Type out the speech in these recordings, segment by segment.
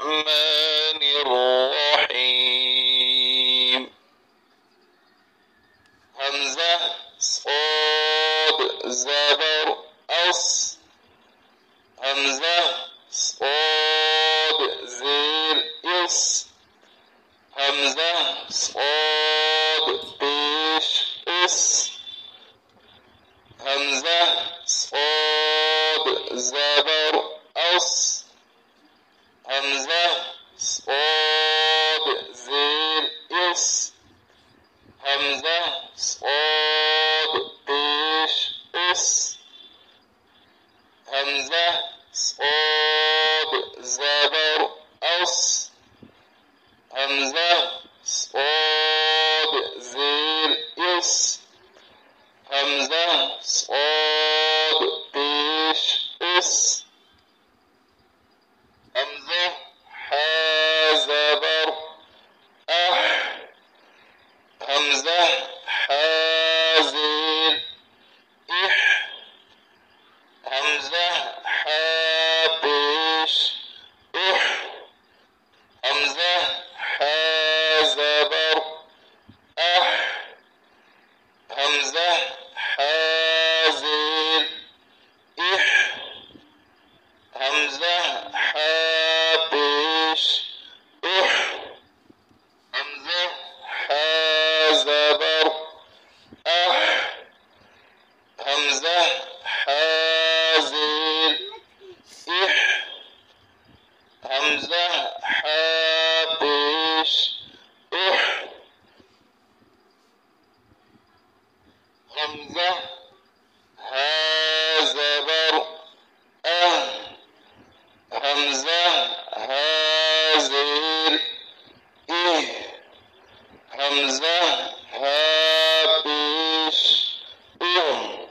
الرحمن الرحيم. همزة صاد زبر أص. همزة صاد زير إص. همزة صاد بيش إص. همزة صاد زبر أص. همزة صاد زير إص. همزة صاد بيش إص. همزة صاد زبر أص. همزة صاد زير إص. همزة صاد بيش إص. همزة حا زبر أح. همزة حا زير إح. همزة حا بيش إح. همزة حا زبر أح. همزة حا زير إح. همزة حا بيش إح. همزة حا زبر أح. همزة حا زير إح. همزة حا بيش إح. همزة ها زبر أه. همزة ها زير إيه. همزة ها بيش إيه.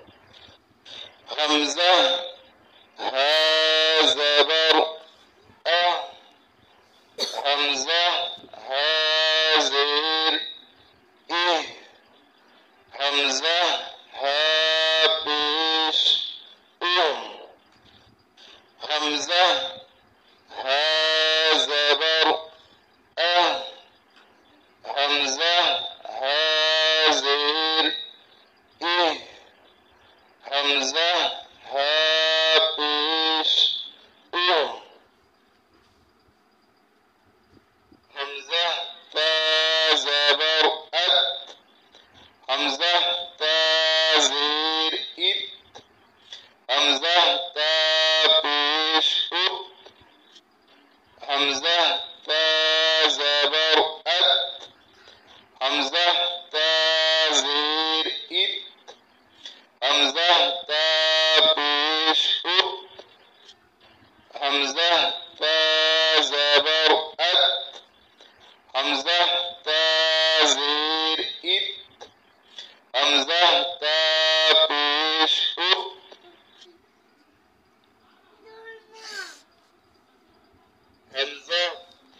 همزة ها زبر أه. همزة ها زير إيه. همزة ها بيش إيه. همزة ها زبر أه. همزة ها زير إيه. همزة ها بيش إيه. همزة تا زبر أت. همزة تا زير إت. همزة تا بيش أت. همزة تا زبر أت. همزة تا زير إت. همزة تا بيش أت. همزة تا زبر أت. همزة تا زير إت. همزة تا بيش أت. همزة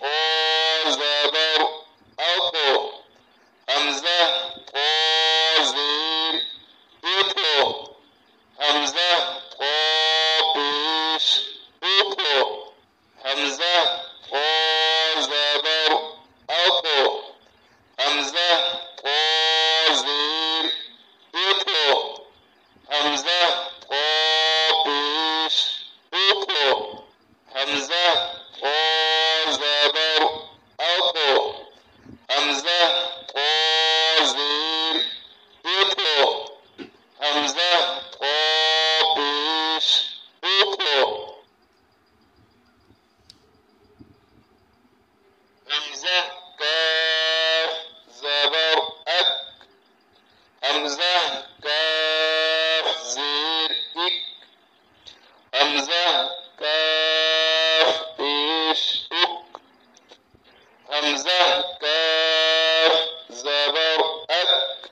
قا زبر أطو. همزة قا زير إطو. همزة قا بيش إطو. همزة قا زبر أطو. همزة قا زير إطو. همزة قا بيش إطو. همزة قا زبر أطو. همزة قا زير إطو. همزة قا بيش إطو. همزة كاف زبر أك. همزة كاف زير إك. همزة كاف بيش إك. همزة كاف زبر أك.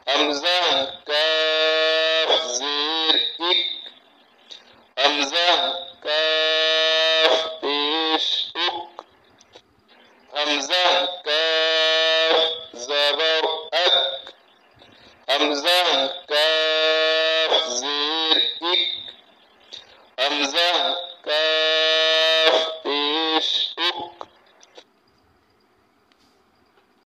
همزة كاف زير إك. همزة كاف بيش إك. همزة كاف زبر أك. همزة كاف زير إك. همزة